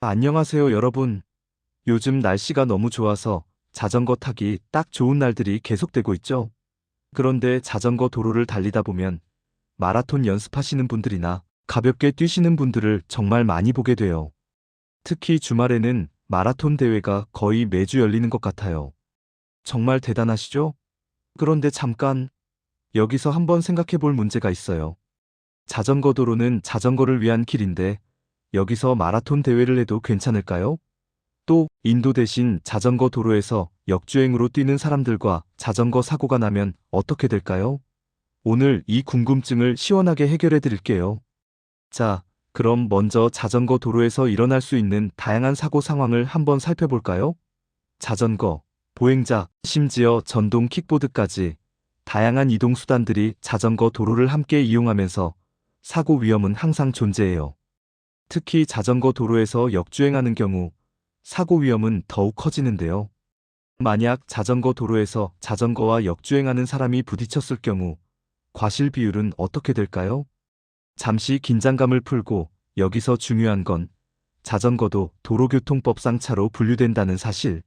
안녕하세요, 여러분. 요즘 날씨가 너무 좋아서 자전거 타기 딱 좋은 날들이 계속되고 있죠. 그런데 자전거 도로를 달리다 보면 마라톤 연습하시는 분들이나 가볍게 뛰시는 분들을 정말 많이 보게 돼요. 특히 주말에는 마라톤 대회가 거의 매주 열리는 것 같아요. 정말 대단하시죠? 그런데 잠깐, 여기서 한번 생각해 볼 문제가 있어요. 자전거 도로는 자전거를 위한 길인데 여기서 마라톤 대회를 해도 괜찮을까요? 또 인도 대신 자전거 도로에서 역주행으로 뛰는 사람들과 자전거 사고가 나면 어떻게 될까요? 오늘 이 궁금증을 시원하게 해결해 드릴게요. 자, 그럼 먼저 자전거 도로에서 일어날 수 있는 다양한 사고 상황을 한번 살펴볼까요? 자전거, 보행자, 심지어 전동 킥보드까지 다양한 이동 수단들이 자전거 도로를 함께 이용하면서 사고 위험은 항상 존재해요. 특히 자전거 도로에서 역주행하는 경우 사고 위험은 더욱 커지는데요. 만약 자전거 도로에서 자전거와 역주행하는 사람이 부딪혔을 경우 과실 비율은 어떻게 될까요? 잠시 긴장감을 풀고 여기서 중요한 건 자전거도 도로교통법상 차로 분류된다는 사실.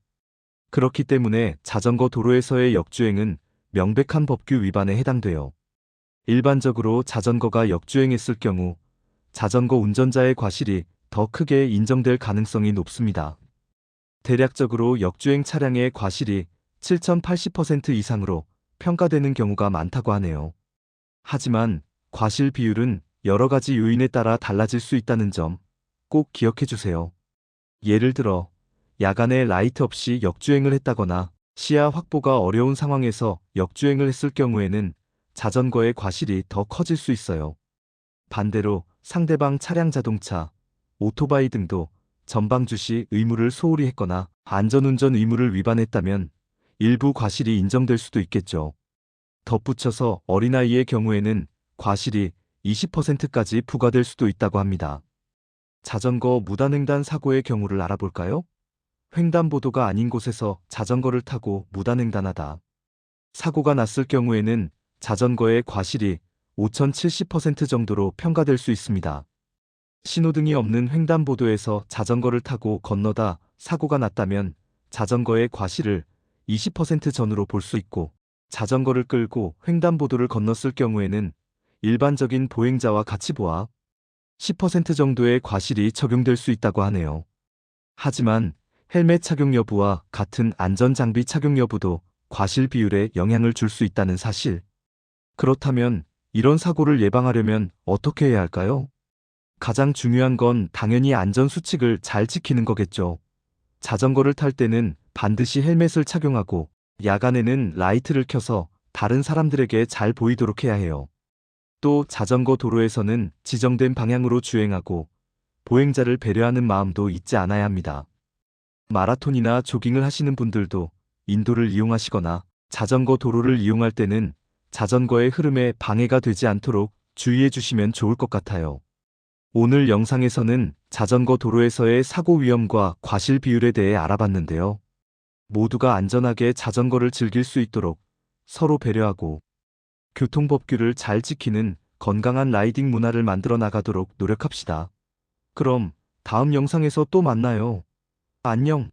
그렇기 때문에 자전거 도로에서의 역주행은 명백한 법규 위반에 해당돼요. 일반적으로 자전거가 역주행했을 경우 자전거 운전자의 과실이 더 크게 인정될 가능성이 높습니다. 대략적으로 역주행 차량의 과실이 7,080% 이상으로 평가되는 경우가 많다고 하네요. 하지만 과실 비율은 여러 가지 요인에 따라 달라질 수 있다는 점 꼭 기억해 주세요. 예를 들어, 야간에 라이트 없이 역주행을 했다거나 시야 확보가 어려운 상황에서 역주행을 했을 경우에는 자전거의 과실이 더 커질 수 있어요. 반대로 상대방 차량 자동차, 오토바이 등도 전방주 시 의무를 소홀히 했거나 안전운전 의무를 위반했다면 일부 과실이 인정될 수도 있겠죠. 덧붙여서 어린아이의 경우에는 과실이 20%까지 부과될 수도 있다고 합니다. 자전거 무단횡단 사고의 경우를 알아볼까요? 횡단보도가 아닌 곳에서 자전거를 타고 무단횡단하다. 사고가 났을 경우에는 자전거의 과실이 5,070% 정도로 평가될 수 있습니다. 신호등이 없는 횡단보도에서 자전거를 타고 건너다 사고가 났다면 자전거의 과실을 20% 전후로 볼 수 있고, 자전거를 끌고 횡단보도를 건넜을 경우에는 일반적인 보행자와 같이 보아 10% 정도의 과실이 적용될 수 있다고 하네요. 하지만 헬멧 착용 여부와 같은 안전장비 착용 여부도 과실 비율에 영향을 줄 수 있다는 사실. 그렇다면 이런 사고를 예방하려면 어떻게 해야 할까요? 가장 중요한 건 당연히 안전수칙을 잘 지키는 거겠죠. 자전거를 탈 때는 반드시 헬멧을 착용하고 야간에는 라이트를 켜서 다른 사람들에게 잘 보이도록 해야 해요. 또 자전거 도로에서는 지정된 방향으로 주행하고 보행자를 배려하는 마음도 잊지 않아야 합니다. 마라톤이나 조깅을 하시는 분들도 인도를 이용하시거나 자전거 도로를 이용할 때는 자전거의 흐름에 방해가 되지 않도록 주의해 주시면 좋을 것 같아요. 오늘 영상에서는 자전거 도로에서의 사고 위험과 과실 비율에 대해 알아봤는데요. 모두가 안전하게 자전거를 즐길 수 있도록 서로 배려하고 교통법규를 잘 지키는 건강한 라이딩 문화를 만들어 나가도록 노력합시다. 그럼 다음 영상에서 또 만나요. 안녕.